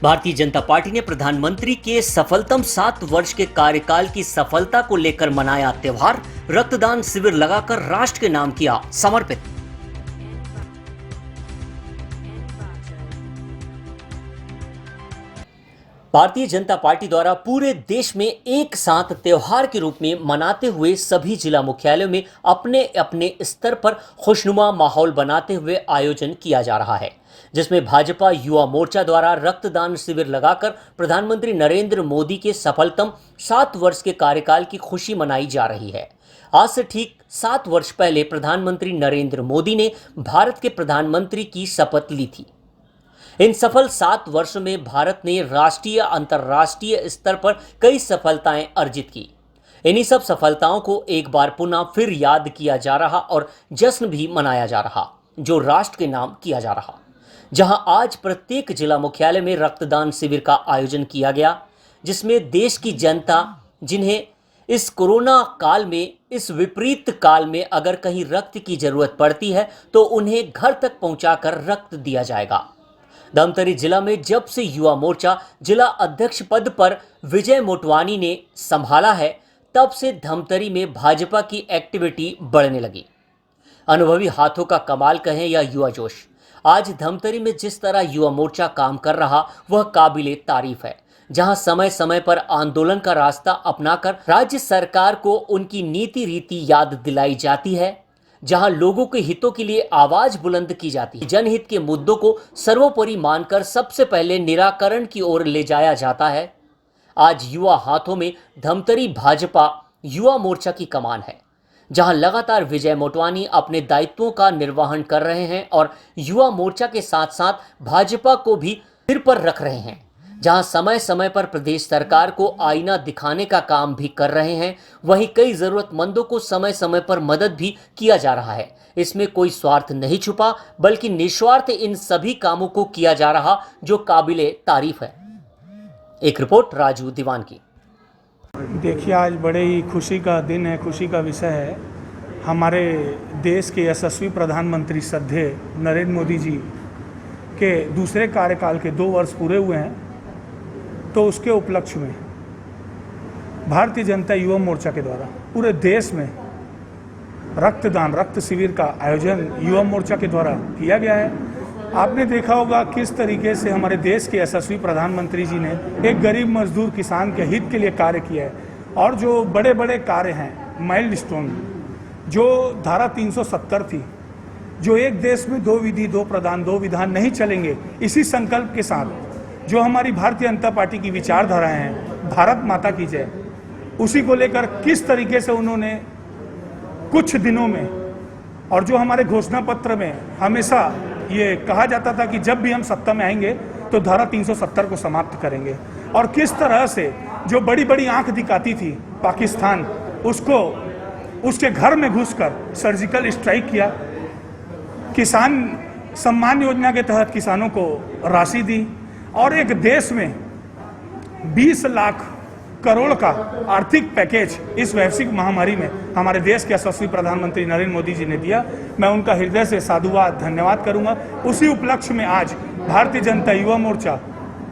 Bharatiya Janata party ने प्रधानमंत्री के सफलतम 7 वर्ष के कार्यकाल की सफलता को लेकर मनाया त्योहार। रक्तदान शिविर लगाकर राष्ट्र के नाम किया समर्पित। भारतीय जनता पार्टी द्वारा पूरे देश में एक साथ त्योहार के रूप में मनाते हुए सभी जिला मुख्यालयों में अपने अपने स्तर पर खुशनुमा माहौल बनाते हुए आयोजन किया जा रहा है, जिसमें भाजपा युवा मोर्चा द्वारा रक्तदान शिविर लगाकर प्रधानमंत्री नरेंद्र मोदी के सफलतम 7 वर्ष के कार्यकाल की खुशी मनाई जा रही है। आज से ठीक 7 वर्ष पहले प्रधानमंत्री नरेंद्र मोदी ने भारत के प्रधानमंत्री की शपथ ली थी। इन सफल 7 वर्षों में भारत ने राष्ट्रीय अंतर्राष्ट्रीय स्तर पर कई सफलताएं अर्जित की। इन्हीं सब सफलताओं को एक बार पुनः फिर याद किया जा रहा और जश्न भी मनाया जा रहा, जो राष्ट्र के नाम किया जा रहा। जहां आज प्रत्येक जिला मुख्यालय में रक्तदान शिविर का आयोजन किया गया, जिसमें देश की जनता जिन्हें इस कोरोना काल में, इस विपरीत काल में अगर कहीं रक्त की जरूरत पड़ती है तो उन्हें घर तक पहुंचाकर रक्त दिया जाएगा। धमतरी जिला में जब से युवा मोर्चा जिला अध्यक्ष पद पर विजय मोटवानी ने संभाला है, तब से धमतरी में भाजपा की एक्टिविटी बढ़ने लगी। अनुभवी हाथों का कमाल कहें या युवा जोश, आज धमतरी में जिस तरह युवा मोर्चा काम कर रहा वह काबिले तारीफ है। जहां समय समय पर आंदोलन का रास्ता अपनाकर राज्य सरकार को उनकी नीति रीति याद दिलाई जाती है, जहां लोगों के हितों के लिए आवाज बुलंद की जाती है, जनहित के मुद्दों को सर्वोपरि मानकर सबसे पहले निराकरण की ओर ले जाया जाता है। आज युवा हाथों में धमतरी भाजपा युवा मोर्चा की कमान है, जहां लगातार विजय मोटवानी अपने दायित्वों का निर्वहन कर रहे हैं और युवा मोर्चा के साथ साथ भाजपा को भी सिर पर रख रहे हैं। जहां समय समय पर प्रदेश सरकार को आईना दिखाने का काम भी कर रहे हैं, वहीं कई जरूरतमंदों को समय समय पर मदद भी किया जा रहा है। इसमें कोई स्वार्थ नहीं छुपा, बल्कि निस्वार्थ इन सभी कामों को किया जा रहा, जो काबिले तारीफ है। एक रिपोर्ट राजू दीवान की। देखिए, आज बड़े ही खुशी का दिन है, खुशी का विषय है। हमारे देश के यशस्वी प्रधानमंत्री श्रद्धेय नरेंद्र मोदी जी के दूसरे कार्यकाल के 2 वर्ष पूरे हुए हैं, तो उसके उपलक्ष्य में भारतीय जनता युवा मोर्चा के द्वारा पूरे देश में रक्तदान रक्त शिविर का आयोजन युवा मोर्चा के द्वारा किया गया है। आपने देखा होगा किस तरीके से हमारे देश के यशस्वी प्रधानमंत्री जी ने एक गरीब मजदूर किसान के हित के लिए कार्य किया है, और जो बड़े बड़े कार्य हैं, माइलस्टोन, जो धारा 370 थी, जो एक देश में 2 विधि 2 प्रधान 2 विधान नहीं चलेंगे, इसी संकल्प के साथ जो हमारी भारतीय जनता पार्टी की विचारधाराएं हैं, भारत माता की जय, उसी को लेकर किस तरीके से उन्होंने कुछ दिनों में, और जो हमारे घोषणा पत्र में हमेशा ये कहा जाता था कि जब भी हम सत्ता में आएंगे तो धारा 370 को समाप्त करेंगे, और किस तरह से जो बड़ी बड़ी आंख दिखाती थी पाकिस्तान, उसको उसके घर में घुसकर सर्जिकल स्ट्राइक किया। किसान सम्मान योजना के तहत किसानों को राशि दी, और एक देश में 20 लाख करोड़ का आर्थिक पैकेज इस वैश्विक महामारी में हमारे देश के यशस्वी प्रधानमंत्री नरेंद्र मोदी जी ने दिया। मैं उनका हृदय से साधुवाद धन्यवाद करूंगा। उसी उपलक्ष्य में आज भारतीय जनता युवा मोर्चा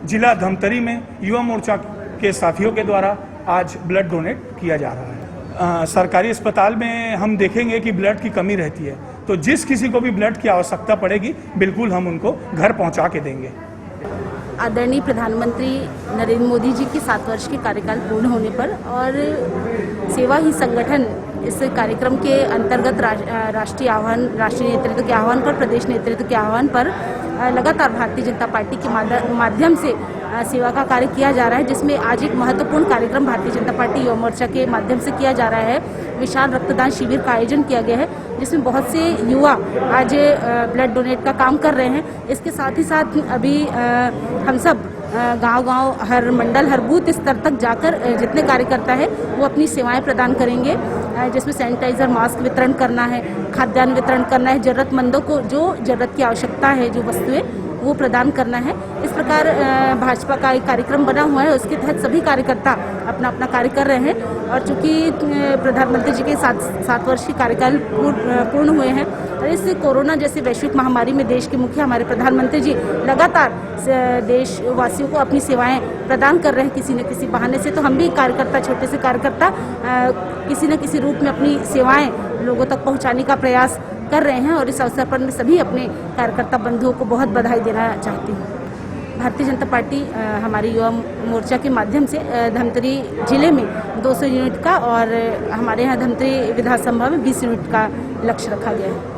जिला धमतरी में युवा मोर्चा के साथियों के द्वारा आज ब्लड डोनेट किया जा रहा है। सरकारी अस्पताल में हम देखेंगे कि ब्लड की कमी रहती है, तो जिस किसी को भी ब्लड की आवश्यकता पड़ेगी, बिल्कुल हम उनको घर पहुंचा के देंगे। आदरणीय प्रधानमंत्री नरेंद्र मोदी जी के 7 वर्ष के कार्यकाल पूर्ण होने पर और सेवा ही संगठन इस कार्यक्रम के अंतर्गत राष्ट्रीय नेतृत्व के आह्वान पर, प्रदेश नेतृत्व के आह्वान पर लगातार भारतीय जनता पार्टी के माध्यम से सेवा का कार्य किया जा रहा है, जिसमें आज एक महत्वपूर्ण कार्यक्रम भारतीय जनता पार्टी युवा मोर्चा के माध्यम से किया जा रहा है। विशाल रक्तदान शिविर का आयोजन किया गया है, जिसमें बहुत से युवा आज ब्लड डोनेट का काम कर रहे हैं। इसके साथ ही साथ अभी हम सब गांव-गांव, हर मंडल, हर बूथ स्तर तक जाकर जितने कार्यकर्ता है वो अपनी सेवाएं प्रदान करेंगे, जिसमें सैनिटाइजर, मास्क वितरण करना है, खाद्यान्न वितरण करना है, जरूरतमंदों को जो जरूरत की आवश्यकता है, जो वस्तुएं वो प्रदान करना है। इस प्रकार भाजपा का एक कार्यक्रम बना हुआ है, उसके तहत सभी कार्यकर्ता अपना अपना कार्य कर रहे हैं। और चूँकि प्रधानमंत्री जी के 7 वर्ष के कार्यकाल पूर्ण हुए हैं और इस कोरोना जैसे वैश्विक महामारी में देश के मुखिया हमारे प्रधानमंत्री जी लगातार देशवासियों को अपनी सेवाएं प्रदान कर रहे हैं किसी न किसी बहाने से। तो हम भी कार्यकर्ता, छोटे से कार्यकर्ता किसी न किसी रूप में अपनी सेवाएं लोगों तक पहुंचाने का प्रयास कर रहे हैं। और इस अवसर पर मैं सभी अपने कार्यकर्ता बंधुओं को बहुत बधाई देना चाहती हूँ। भारतीय जनता पार्टी हमारे युवा मोर्चा के माध्यम से धमतरी जिले में 200 यूनिट का और हमारे यहाँ धमतरी विधानसभा में 20 यूनिट का लक्ष्य रखा गया है।